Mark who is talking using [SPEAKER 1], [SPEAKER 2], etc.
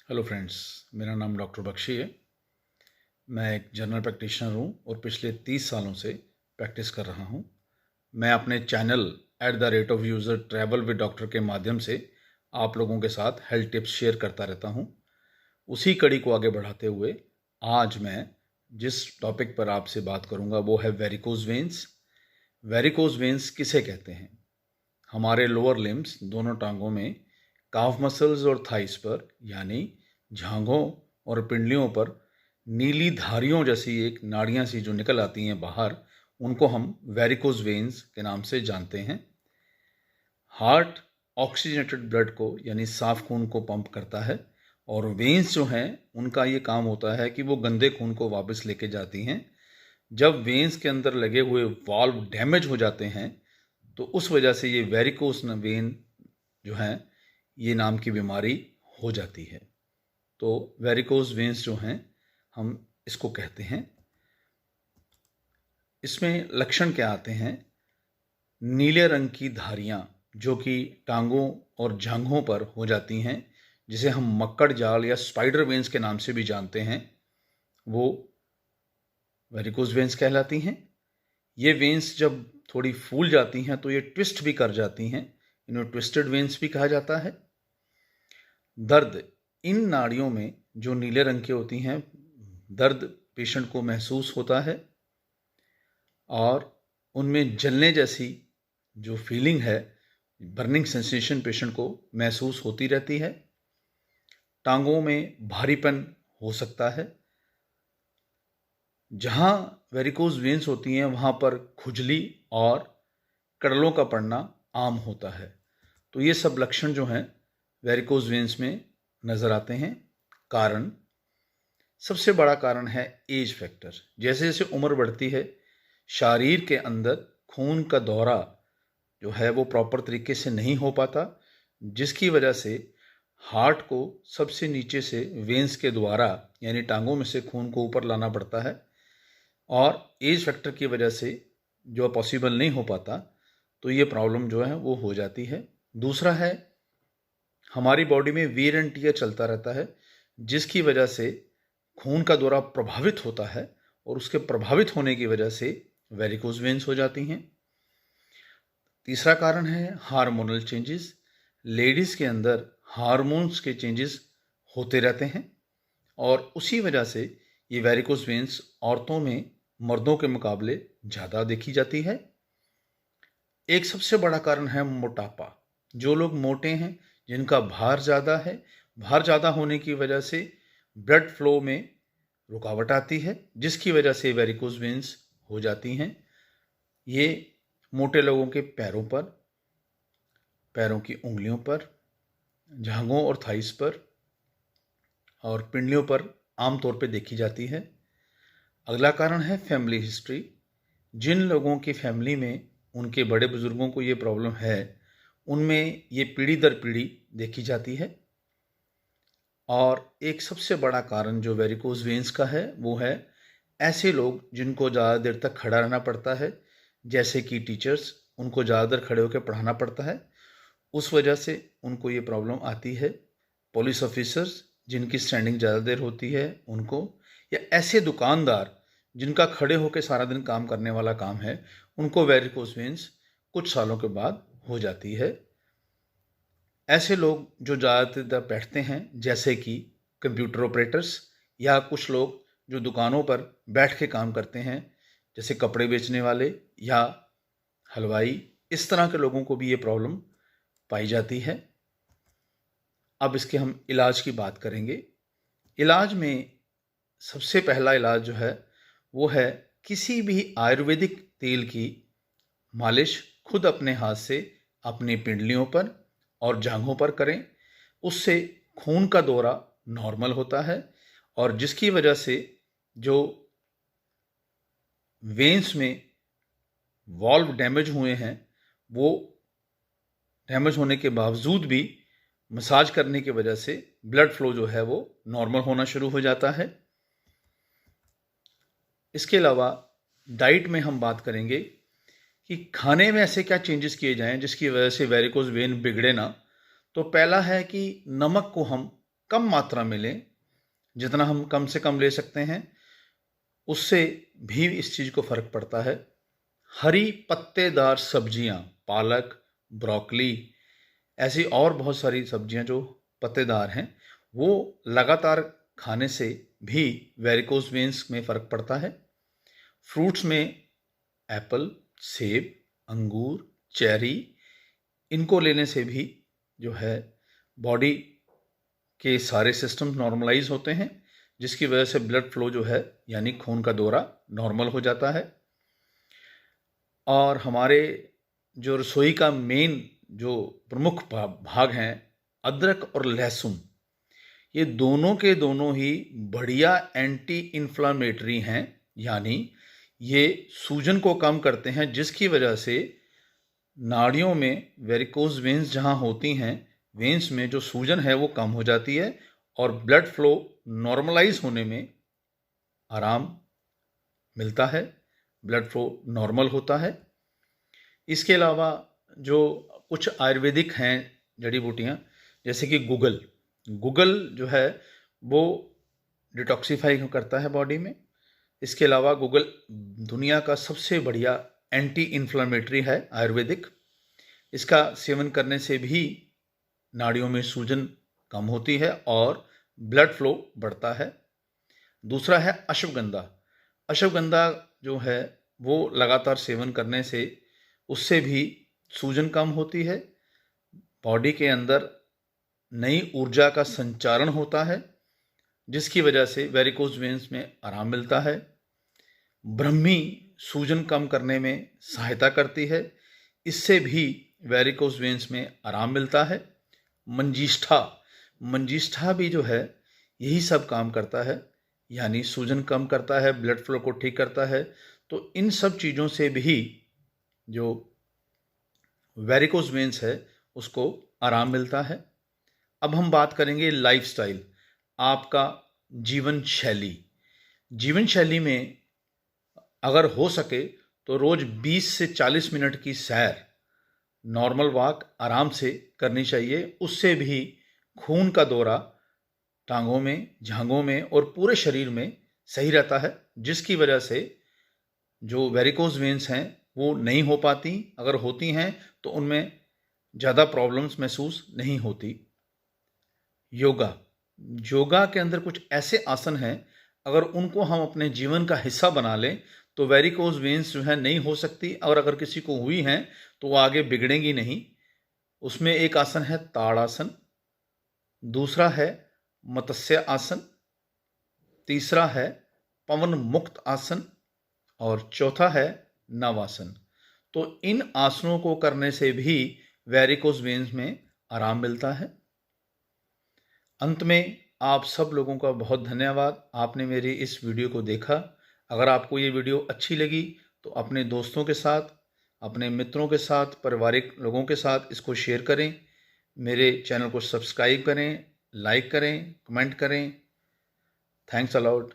[SPEAKER 1] Hello friends, मेरा नाम doctor Bakshi है। मैं एक जनरल प्रैक्टिशनर हूँ और पिछले 30 सालों से प्रैक्टिस कर रहा हूँ। मैं अपने channel @user travel with doctor के माध्यम से आप लोगों के साथ हेल्थ टिप्स शेयर करता रहता हूँ। उसी कड़ी को आगे बढ़ाते हुए आज मैं जिस टॉपिक पर आपसे बात करूँगा वो है वेरिकोज वेन्स। वेरिकोज वेन्स किसे कहते हैं? हमारे लोअर लिम्स, दोनों टांगों में काफ मसल्स और थाइस पर यानी जांघों और पिंडलियों पर नीली धारियों जैसी एक नाड़ियां सी जो निकल आती हैं बाहर, उनको हम वेरिकोज वेन्स के नाम से जानते हैं। हार्ट ऑक्सीजनेटेड ब्लड को यानी साफ खून को पंप करता है और वेन्स जो हैं उनका ये काम होता है कि वो गंदे खून को वापस लेके जाती हैं। जब वेन्स के अंदर लगे हुए वाल्व डैमेज हो जाते हैं तो उस वजह से ये वेरिकोस वेन जो है ये नाम की बीमारी हो जाती है। तो वेरिकोस वेन्स जो हैं हम इसको कहते हैं। इसमें लक्षण क्या आते हैं? नीले रंग की धारियां जो कि टांगों और जांघों पर हो जाती हैं, जिसे हम मक्कड़ जाल या स्पाइडर वेन्स के नाम से भी जानते हैं, वो वेरिकोस वेन्स कहलाती हैं। ये वेन्स जब थोड़ी फूल जाती हैं तो ये ट्विस्ट भी कर जाती हैं, इन्हें ट्विस्टेड वेन्स भी कहा जाता है। दर्द, इन नाड़ियों में जो नीले रंग की होती हैं, दर्द पेशेंट को महसूस होता है और उनमें जलने जैसी जो फीलिंग है, बर्निंग सेंसेशन पेशेंट को महसूस होती रहती है। टांगों में भारीपन हो सकता है। जहाँ वेरिकोज वेन्स होती हैं वहाँ पर खुजली और कड़लों का पड़ना आम होता है। तो ये सब लक्षण जो हैं वेरिकोज वेन्स में नज़र आते हैं। कारण, सबसे बड़ा कारण है एज फैक्टर। जैसे जैसे उम्र बढ़ती है, शरीर के अंदर खून का दौरा जो है वो प्रॉपर तरीके से नहीं हो पाता, जिसकी वजह से हार्ट को सबसे नीचे से वेन्स के द्वारा यानी टांगों में से खून को ऊपर लाना पड़ता है और एज फैक्टर की वजह से जो पॉसिबल नहीं हो पाता, तो ये प्रॉब्लम जो है वो हो जाती है। दूसरा है, हमारी बॉडी में वीर एंड टीयर चलता रहता है, जिसकी वजह से खून का दौरा प्रभावित होता है और उसके प्रभावित होने की वजह से वेरिकोज वेन्स हो जाती हैं। तीसरा कारण है हार्मोनल चेंजेस। लेडीज़ के अंदर हार्मोन्स के चेंजेस होते रहते हैं और उसी वजह से ये वेरिकोज वेन्स औरतों में मर्दों के मुकाबले ज़्यादा देखी जाती है। एक सबसे बड़ा कारण है मोटापा। जो लोग मोटे हैं, जिनका भार ज़्यादा है, भार ज़्यादा होने की वजह से ब्लड फ्लो में रुकावट आती है, जिसकी वजह से वेरिकोज वेन्स हो जाती हैं। ये मोटे लोगों के पैरों पर, पैरों की उंगलियों पर, जांघों और थाइस पर और पिंडलियों पर आमतौर पर देखी जाती है। अगला कारण है फैमिली हिस्ट्री। जिन लोगों की फैमिली में उनके बड़े बुजुर्गों को ये प्रॉब्लम है, उनमें ये पीढ़ी दर पीढ़ी देखी जाती है। और एक सबसे बड़ा कारण जो वेरिकोज वेन्स का है वो है ऐसे लोग जिनको ज़्यादा देर तक खड़ा रहना पड़ता है, जैसे कि टीचर्स, उनको ज़्यादा देर खड़े होकर पढ़ाना पड़ता है, उस वजह से उनको ये प्रॉब्लम आती है। पुलिस ऑफिसर्स जिनकी स्टैंडिंग ज़्यादा देर होती है उनको, या ऐसे दुकानदार जिनका खड़े होकर सारा दिन काम करने वाला काम है, उनको वेरिकोज वेन्स कुछ सालों के बाद हो जाती है। ऐसे लोग जो ज़्यादातर बैठते हैं, जैसे कि कंप्यूटर ऑपरेटर्स, या कुछ लोग जो दुकानों पर बैठ के काम करते हैं, जैसे कपड़े बेचने वाले या हलवाई, इस तरह के लोगों को भी ये प्रॉब्लम पाई जाती है। अब इसके हम इलाज की बात करेंगे। इलाज में सबसे पहला इलाज जो है वो है किसी भी आयुर्वेदिक तेल की मालिश खुद अपने हाथ से अपनी पिंडलियों पर और जांघों पर करें। उससे खून का दौरा नॉर्मल होता है और जिसकी वजह से जो वेन्स में वॉल्व डैमेज हुए हैं, वो डैमेज होने के बावजूद भी मसाज करने की वजह से ब्लड फ्लो जो है वो नॉर्मल होना शुरू हो जाता है। इसके अलावा डाइट में हम बात करेंगे कि खाने में ऐसे क्या चेंजेस किए जाएं जिसकी वजह से वेरिकोज वेन बिगड़े ना। तो पहला है कि नमक को हम कम मात्रा में लें, जितना हम कम से कम ले सकते हैं उससे भी इस चीज़ को फ़र्क पड़ता है। हरी पत्तेदार सब्जियां, पालक, ब्रोकली, ऐसी और बहुत सारी सब्जियां जो पत्तेदार हैं, वो लगातार खाने से भी वेरिकोज वेन्स में फ़र्क पड़ता है। फ्रूट्स में एप्पल, सेब, अंगूर, चेरी, इनको लेने से भी जो है बॉडी के सारे सिस्टम नॉर्मलाइज होते हैं, जिसकी वजह से ब्लड फ्लो जो है यानी खून का दौरा नॉर्मल हो जाता है। और हमारे जो रसोई का मेन जो प्रमुख भाग हैं, अदरक और लहसुन, ये दोनों के दोनों ही बढ़िया एंटी इन्फ्लामेटरी हैं, यानी ये सूजन को कम करते हैं, जिसकी वजह से नाड़ियों में वेरिकोज वेन्स जहाँ होती हैं, वेन्स में जो सूजन है वो कम हो जाती है और ब्लड फ्लो नॉर्मलाइज होने में आराम मिलता है, ब्लड फ्लो नॉर्मल होता है। इसके अलावा जो कुछ आयुर्वेदिक हैं जड़ी बूटियाँ, जैसे कि गूगल जो है वो डिटॉक्सीफाई करता है बॉडी में। इसके अलावा गूगल दुनिया का सबसे बढ़िया एंटी इन्फ्लामेटरी है आयुर्वेदिक। इसका सेवन करने से भी नाड़ियों में सूजन कम होती है और ब्लड फ्लो बढ़ता है। दूसरा है अश्वगंधा। अश्वगंधा जो है वो लगातार सेवन करने से उससे भी सूजन कम होती है, बॉडी के अंदर नई ऊर्जा का संचारण होता है, जिसकी वजह से वेरिकोज वेन्स में आराम मिलता है। ब्रह्मी सूजन कम करने में सहायता करती है, इससे भी वेरिकोज वेन्स में आराम मिलता है। मंजिष्ठा भी जो है यही सब काम करता है, यानी सूजन कम करता है, ब्लड फ्लो को ठीक करता है। तो इन सब चीज़ों से भी जो वेरिकोज वेन्स है उसको आराम मिलता है। अब हम बात करेंगे लाइफस्टाइल, आपका जीवन शैली में अगर हो सके तो रोज़ 20 से 40 मिनट की सैर, नॉर्मल वॉक आराम से करनी चाहिए। उससे भी खून का दौरा टांगों में, जांघों में और पूरे शरीर में सही रहता है, जिसकी वजह से जो वेरिकोज वेन्स हैं वो नहीं हो पाती, अगर होती हैं तो उनमें ज़्यादा प्रॉब्लम्स महसूस नहीं होती। योगा के अंदर कुछ ऐसे आसन हैं, अगर उनको हम अपने जीवन का हिस्सा बना लें तो वेरिकोज वेन्स जो है नहीं हो सकती, और अगर किसी को हुई हैं तो वो आगे बिगड़ेंगी नहीं। उसमें एक आसन है ताड़ासन, दूसरा है मत्स्य आसन, तीसरा है पवन मुक्त आसन और चौथा है नवासन। तो इन आसनों को करने से भी वेरिकोज वेन्स में आराम मिलता है। अंत में आप सब लोगों का बहुत धन्यवाद, आपने मेरी इस वीडियो को देखा। अगर आपको ये वीडियो अच्छी लगी तो अपने दोस्तों के साथ, अपने मित्रों के साथ, पारिवारिक लोगों के साथ इसको शेयर करें। मेरे चैनल को सब्सक्राइब करें, लाइक करें, कमेंट करें। Thanks a lot.